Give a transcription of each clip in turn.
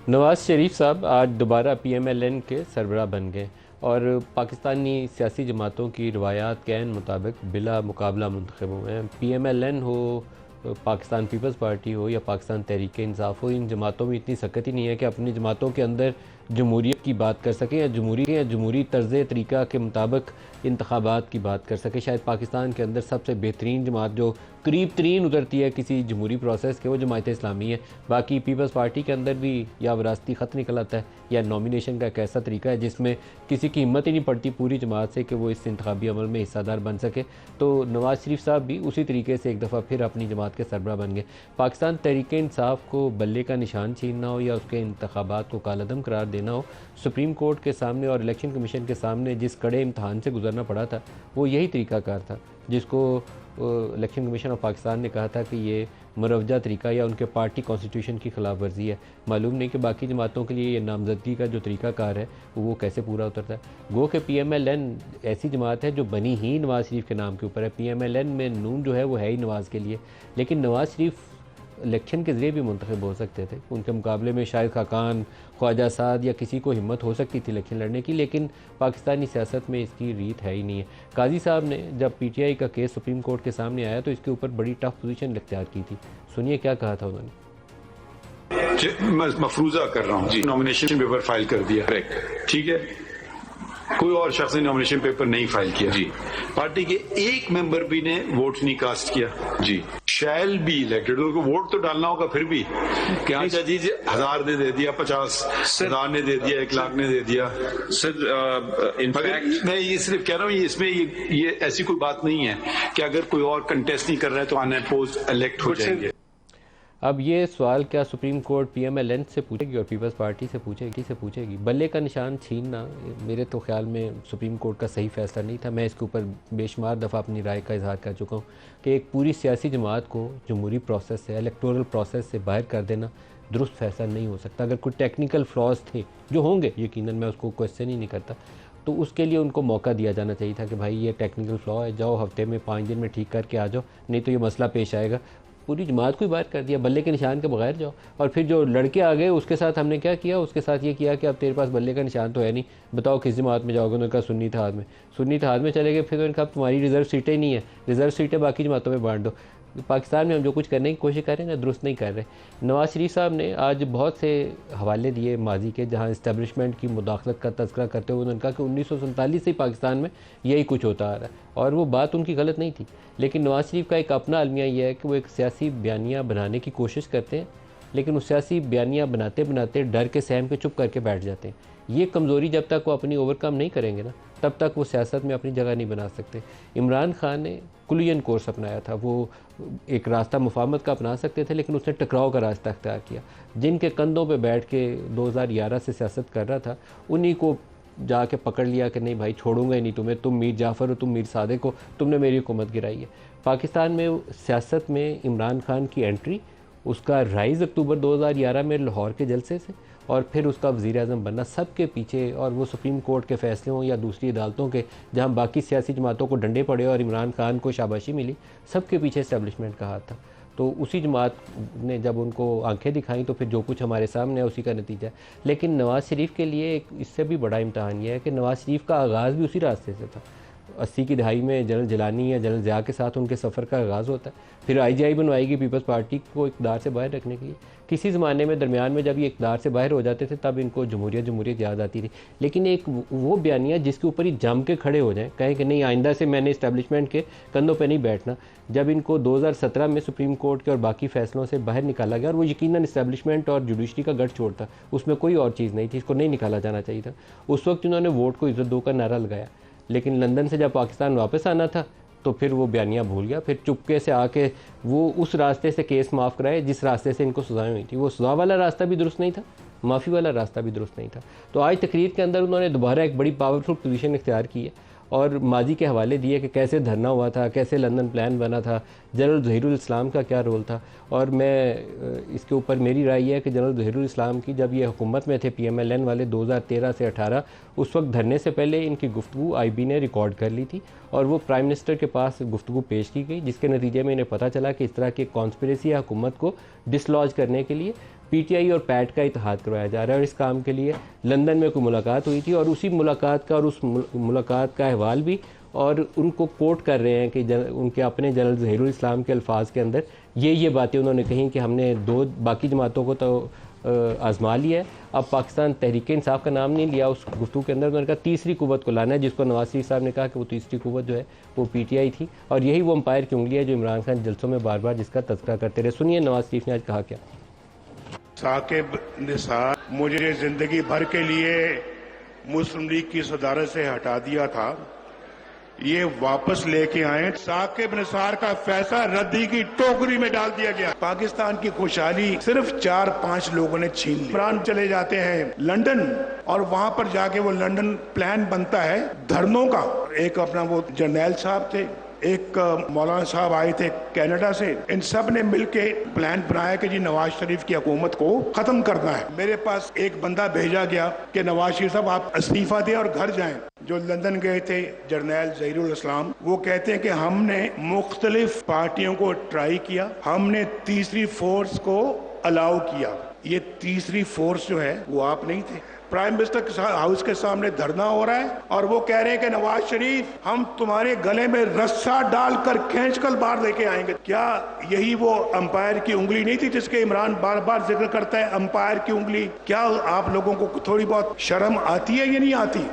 नवाज़ शरीफ साहब आज दोबारा PMLN के सरबराह बन गए और पाकिस्तानी सियासी जमातों की रवायात के ऐन मुताबिक बिला मुकाबला मुंतखब हुए हैं। PMLN हो, पाकिस्तान पीपल्स पार्टी हो या पाकिस्तान तहरीक इंसाफ हो, इन जमातों में इतनी सख्ती नहीं है कि अपनी जमातों के अंदर जमहूरियत की बात कर सकें या जमहूरी तर्ज़ तरीक़ा के मुताबिक इंतखाबात की बात कर सके। शायद पाकिस्तान के अंदर सबसे बेहतरीन जमात जो करीब तरीन उतरती है किसी जमहूरी प्रोसेस के, वो जमात इस्लामी है। बाकी पीपल्स पार्टी के अंदर भी या विरासती ख़त निकल आता है या नॉमिनेशन का एक ऐसा तरीका है जिसमें किसी की हिम्मत ही नहीं पड़ती पूरी जमात से कि वो इस इंतखाबी अमल में हिस्सादार बन सके। तो नवाज़ शरीफ साहब भी उसी तरीके से एक दफ़ा फिर अपनी जमात के सरबराह बन गए। पाकिस्तान तहरीक इंसाफ को बल्ले का निशान छीनना हो या उसके इंतखाबात को कालअदम करार देना हो, सुप्रीम कोर्ट के सामने और इलेक्शन कमीशन के सामने जिस कड़े इम्तहान से गुजरना पड़ा था वो यही तरीक़ाकार था जिसको इलेक्शन कमीशन ऑफ पाकिस्तान ने कहा था कि ये मुरवजा तरीका या उनके पार्टी कॉन्स्टिट्यूशन की खिलाफ वर्जी है। मालूम नहीं कि बाकी जमातों के लिए ये नामजदगी का जो तरीक़ाकार है वो कैसे पूरा उतरता है। गो के PMLN ऐसी जमात है जो बनी ही नवाज़ शरीफ के नाम के ऊपर है। PMLN में नून जो है वो है ही नवाज़ के लिए, लेकिन नवाज़ शरीफ इलेक्शन के ज़रिए भी मुंतखब हो सकते थे। उनके मुकाबले में शायद खाकान, ख्वाजा साद या किसी को हिम्मत हो सकती थी इलेक्शन लड़ने की, लेकिन पाकिस्तानी सियासत में इसकी रीत है ही नहीं है। काजी साहब ने जब PTI का केस सुप्रीम कोर्ट के सामने आया तो इसके ऊपर बड़ी टफ पोजीशन इख्तियार की थी। सुनिए क्या कहा था उन्होंने। मैं मफरूजा कर रहा हूँ जी, नॉमिनेशन पेपर फाइल कर दिया, करेक्ट, ठीक है। कोई और शख्स ने नॉमिनेशन पेपर नहीं फाइल किया जी। पार्टी के एक मेंबर भी ने वोट नहीं कास्ट किया जी। शैल बी इलेक्टेड, उनको वोट तो डालना होगा फिर भी क्या जी 1000 ने दे दिया, 50,000 ने दे दिया, 1 लाख ने दे दिया। सर इनफैक्ट मैं ये सिर्फ कह रहा हूँ, इसमें ये ऐसी कोई बात नहीं है कि अगर कोई और कंटेस्ट नहीं कर रहा है तो अनअपोज इलेक्ट हो जाएंगे। अब ये सवाल क्या सुप्रीम कोर्ट PMLN से पूछेगी और पीपल्स पार्टी से पूछेगी? बल्ले का निशान छीनना मेरे तो ख्याल में सुप्रीम कोर्ट का सही फैसला नहीं था। मैं इसके ऊपर बेशुमार दफ़ा अपनी राय का इजहार कर चुका हूँ कि एक पूरी सियासी जमात को जमहूरी प्रोसेस से, इलेक्टोरल प्रोसेस से बाहर कर देना दुरुस्त फैसला नहीं हो सकता। अगर कोई टेक्निकल फ्लॉज थे, जो होंगे यकीनन, मैं उसको क्वेश्चन ही नहीं करता, तो उसके लिए उनको मौका दिया जाना चाहिए था कि भाई ये टेक्निकल फ्लॉ है, जाओ हफ्ते में 5 दिन में ठीक करके आ जाओ, नहीं तो ये मसला पेश आएगा। पूरी जमात को ही बाहर कर दिया, बल्ले के निशान के बगैर जाओ। और फिर जो लड़के आ गए उसके साथ हमने क्या किया, उसके साथ ये किया कि अब तेरे पास बल्ले का निशान तो है नहीं, बताओ किस जमात में जाओगे। उन्होंने कहा सुन्नी इत्तेहाद में चले गए। फिर उन्होंने कहा तुम्हारी रिजर्व सीटें ही नहीं है, रिजर्व सीटें बाकी जमातों में बांट दो। पाकिस्तान में हम जो कुछ करने की कोशिश कर रहे हैं ना, दुरुस्त नहीं कर रहे। नवाज़ शरीफ साहब ने आज बहुत से हवाले दिए माजी के, जहाँ इस्टेब्लिशमेंट की मुदाखलत का तज़किरा करते हुए उन्होंने कहा कि 1947 से ही पाकिस्तान में यही कुछ होता आ रहा है, और वो बात उनकी गलत नहीं थी। लेकिन नवाज़ शरीफ का एक अपना अलमिया यह है कि वो एक सियासी बयानिया बनाने की कोशिश करते हैं, लेकिन उस सियासी बयानिया बनाते बनाते डर के सहम के चुप करके बैठ जाते हैं। ये कमज़ोरी जब तक वो अपनी ओवरकम नहीं करेंगे ना, तब तक वो सियासत में अपनी जगह नहीं बना सकते। इमरान खान ने कुलियन कोर्स अपनाया था, वो एक रास्ता मुफाहमत का अपना सकते थे, लेकिन उसने टकराव का रास्ता अख्तियार किया। जिनके कंधों पे बैठ के 2011 से सियासत कर रहा था, उन्हीं को जाके पकड़ लिया कि नहीं भाई छोड़ूंगा ही नहीं तुम्हें, तुम मीर जाफ़र हो, तुम मीर सादिक हो, तुमने मेरी हुकूमत गिराई है। पाकिस्तान में सियासत में इमरान खान की एंट्री, उसका राइज़ अक्टूबर 2011 में लाहौर के जलसे से, और फिर उसका वज़ीर-ए-आज़म बनना, सब के पीछे, और वो सुप्रीम कोर्ट के फ़ैसले हों या दूसरी अदालतों के जहां बाकी सियासी जमातों को डंडे पड़े और इमरान खान को शाबाशी मिली, सब के पीछे इस्टेब्लिशमेंट का हाथ था। तो उसी जमात ने जब उनको आंखें दिखाई तो फिर जो कुछ हमारे सामने है उसी का नतीजा है। लेकिन नवाज़ शरीफ के लिए एक इससे भी बड़ा इम्तहान यह है कि नवाज़ शरीफ का आगाज़ भी उसी रास्ते से था। 80 की दहाई में जनरल जिलानी या जनरल ज़िया के साथ उनके सफ़र का आगाज़ होता है। फिर IGI बनवाएगी पीपल्स पार्टी को इक़्तिदार से बाहर रखने के लिए। किसी ज़माने में दरमियान में जब ये इक़्तिदार से बाहर हो जाते थे तब इनको जमहूरियत याद आती थी। लेकिन एक वो बयानिया जिसके ऊपर ही जम के खड़े हो जाएँ, कहें कि नहीं आइंदा से मैंने इस्टेब्लिशमेंट के कंधों पर नहीं बैठना। जब इनको 2017 में सुप्रीम कोर्ट के और बाकी फ़ैसलों से बाहर निकाला गया, और वो यकीनन इस्टेब्लिशमेंट और जुडिशरी का गठ छोड़ता, उसमें कोई और चीज़ नहीं थी, इसको नहीं निकाला जाना चाहिए था। उस वक्त उन्होंने वोट को इज़्ज़त दो का नारा लगाया, लेकिन लंदन से जब पाकिस्तान वापस आना था तो फिर वो बयानिया भूल गया। फिर चुपके से आके वो उस रास्ते से केस माफ़ कराए जिस रास्ते से इनको सज़ाएं हुई थी। वो सज़ा वाला रास्ता भी दुरुस्त नहीं था, माफ़ी वाला रास्ता भी दुरुस्त नहीं था। तो आज तकरीर के अंदर उन्होंने दोबारा एक बड़ी पावरफुल पोजीशन इख्तियार की है और माजी के हवाले दिए कि कैसे धरना हुआ था, कैसे लंदन प्लान बना था, जनरल ज़हीरुल इस्लाम का क्या रोल था। और मैं इसके ऊपर मेरी राय है कि जनरल ज़हीरुल इस्लाम की जब ये हुकूमत में थे PMLN वाले 2013 से 18, उस वक्त धरने से पहले इनकी गुफ्तगू IB ने रिकॉर्ड कर ली थी और वो प्राइम मिनिस्टर के पास गुफ्तगू पेश की गई, जिसके नतीजे में इन्हें पता चला कि इस तरह की कॉन्स्पिरेसी है हुकूमत को डिसलॉज करने के लिए। पीटीआई और पैट का इत्तेहाद करवाया जा रहा है और इस काम के लिए लंदन में कोई मुलाकात हुई थी और उसी मुलाकात का और उस मुलाकात का अहवाल भी और उनको कोट कर रहे हैं कि उनके अपने जनरल ज़हीरुल इस्लाम के अल्फाज के अंदर ये बातें उन्होंने कही कि हमने दो बाकी जमातों को तो आजमा लिया है, अब पाकिस्तान तहरीक इंसाफ का नाम नहीं लिया। उस गुफ्तगू के अंदर उन्होंने कहा तीसरी कुव्वत को लाना है, जिसको नवाज शरीफ साहब ने कहा कि वो तीसरी कुव्वत जो है वो पीटीआई थी और यही वो अंपायर की उंगली है जो इमरान खान जलसों में बार बार जिसका तज़किरा करते रहे। सुनिए नवाज शरीफ ने आज कहा क्या। साकिब निसार मुझे जिंदगी भर के लिए मुस्लिम लीग की सदारत से हटा दिया था, ये वापस लेके आए। साकिब निसार का फैसला रद्दी की टोकरी में डाल दिया गया। पाकिस्तान की खुशहाली सिर्फ 4-5 लोगों ने छीन ली। इमरान चले जाते हैं लंदन और वहां पर जाके वो लंदन प्लान बनता है धरनों का। एक अपना वो जर्नैल साहब थे, एक मौलाना साहब आए थे कनाडा से, इन सब ने मिलके प्लान बनाया कि जी नवाज शरीफ की हुकूमत को खत्म करना है। मेरे पास एक बंदा भेजा गया कि नवाज शरीफ साहब आप इस्तीफा दें और घर जाएं। जो लंदन गए थे जर्नैल ज़हीरुल इस्लाम, वो कहते हैं कि हमने मुख्तलिफ पार्टियों को ट्राई किया, हमने तीसरी फोर्स को अलाउ किया। ये तीसरी फोर्स जो है वो आप नहीं थे। प्राइम मिनिस्टर हाउस के सामने धरना हो रहा है और वो कह रहे हैं कि नवाज शरीफ हम तुम्हारे गले में रस्सा डालकर खींचकर बाहर लेके आएंगे। क्या यही वो अंपायर की उंगली नहीं थी जिसके इमरान बार बार जिक्र करता है, अंपायर की उंगली? क्या आप लोगों को थोड़ी बहुत शर्म आती है या नहीं आती?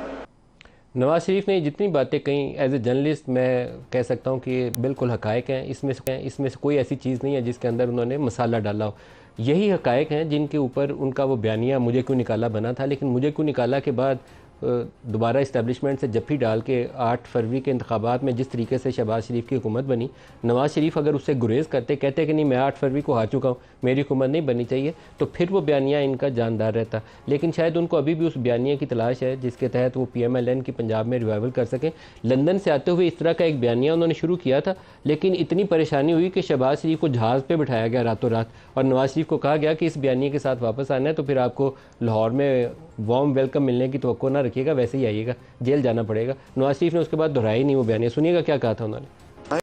नवाज शरीफ ने जितनी बातें कही एज ए जर्नलिस्ट मैं कह सकता हूँ कि बिल्कुल हकायक हैं। इसमें से कोई ऐसी चीज़ नहीं है जिसके अंदर उन्होंने मसाला डाला हो। यही हकायक हैं जिनके ऊपर उनका वो बयानिया मुझे क्यों निकाला बना था। लेकिन मुझे क्यों निकाला के बाद दोबारा इस्टेब्लिशमेंट से जफ्फी डाल के 8 फरवरी के इंतखाबात में जिस तरीके से शहबाज शरीफ की हुकूमत बनी, नवाज शरीफ अगर उससे गुरेज करते, कहते कि नहीं मैं 8 फरवरी को हार चुका हूँ, मेरी हुकूमत नहीं बननी चाहिए, तो फिर वो बयानिया इनका जानदार रहता। लेकिन शायद उनको अभी भी उस बयानिया की तलाश है जिसके तहत वो PMLN की पंजाब में रिवाइवल कर सकें। लंदन से आते हुए इस तरह का एक बयानिया उन्होंने शुरू किया था, लेकिन इतनी परेशानी हुई कि शहबाज शरीफ को जहाज़ पर बिठाया गया रातों रात और नवाज शरीफ को कहा गया कि इस बयानिया के साथ वापस आना है तो फिर आपको लाहौर में वार्म वेलकम मिलने की तवक्को ना रखिएगा, वैसे ही आइएगा, जेल जाना पड़ेगा। नवाज शरीफ ने उसके बाद दोहराया ही नहीं वो बयान। सुनिएगा क्या कहा था उन्होंने।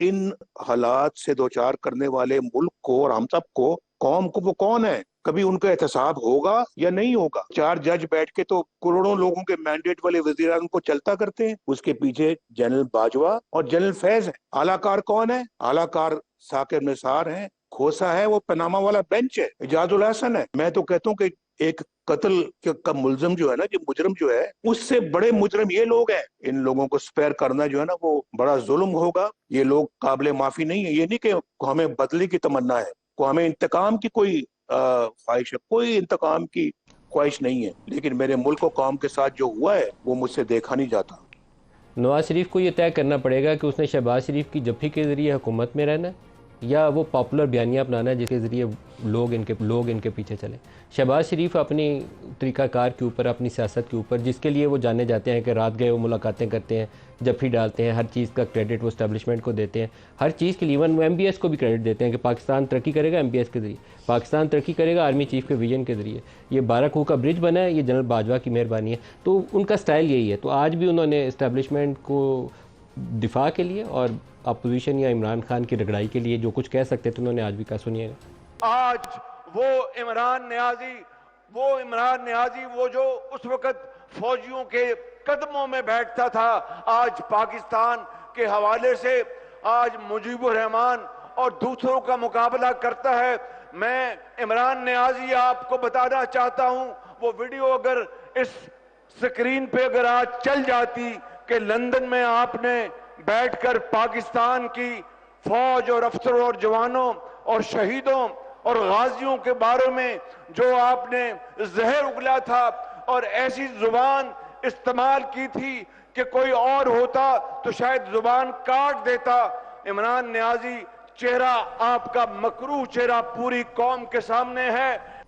इन हालात से दो चार करने वाले मुल्क को और हम सबको, कौम को, वो कौन है? कभी उनका एहतसाब होगा या नहीं होगा? 4 जज बैठ के तो करोड़ों लोगों के मैंडेट वाले वज़ीरान को चलता करते हैं। उसके पीछे जनरल बाजवा और जनरल फैज है। आलाकार कौन है? आलाकार साकिब निसार है, खोसा है, वो पनामा वाला बेंच है, इजाजुल हसन है। मैं तो कहता हूँ कि एक कत्ल का मुलजम जो है ना, जो मुजरम जो है, उससे बड़े मुजरम ये लोग हैं। इन लोगों को स्पेयर करना जो है ना वो बड़ा जुल्म होगा। ये लोग काबिले माफी नहीं है। ये नहीं कि हमें बदले की तमन्ना है, को हमें इंतकाम की कोई ख्वाहिश है, कोई इंतकाम की ख्वाहिश नहीं है। लेकिन मेरे मुल्क और कौम के साथ जो हुआ है वो मुझसे देखा नहीं जाता। नवाज शरीफ को ये तय करना पड़ेगा कि उसने शहबाज शरीफ की जफ्फी के ज़रिए हुकूमत में रहना है या वो पॉपुलर बयानियाँ अपनाना है जिसके ज़रिए लोग इनके पीछे चलें। शहबाज शरीफ अपनी तरीक़ाकार के ऊपर, अपनी सियासत के ऊपर, जिसके लिए वो जाने जाते हैं कि रात गए वो मुलाकातें करते हैं, जफ्फी डालते हैं, हर चीज़ का क्रेडिट वो इस्टेब्लिशमेंट को देते हैं, हर चीज़ के लिए। इवन वो MBS को भी क्रेडिट देते हैं कि पाकिस्तान तरक्की करेगा MBS के ज़रिए, पाकिस्तान तरक्की करेगा आर्मी चीफ के विजन के ज़रिए। ये 12 कोह का ब्रिज बना है, ये जनरल बाजवा की मेहरबानी है। तो उनका स्टाइल यही है। तो आज भी उन्होंने इस्टेब्लिशमेंट को दिफा के लिए और अपोजिशन या इमरान खान की रगड़ाई के लिए जो कुछ कह सकते थे उन्होंने आज भी कहा। सुनिएगा। आज वो इमरान नियाजी वो जो उस वक्त फौजियों के कदमों में बैठता था, आज पाकिस्तान के हवाले से आज मुजीबुर रहमान और दूसरों का मुकाबला करता है। मैं इमरान नियाजी आपको बताना चाहता हूं, वो वीडियो अगर इस स्क्रीन पे अगर आज चल जाती कि लंदन में आपने बैठकर पाकिस्तान की फौज और अफसरों और जवानों और शहीदों और गाजियों के बारे में जो आपने जहर उगला था और ऐसी जुबान इस्तेमाल की थी कि कोई और होता तो शायद जुबान काट देता। इमरान नियाजी, चेहरा आपका मकरूह चेहरा पूरी कौम के सामने है।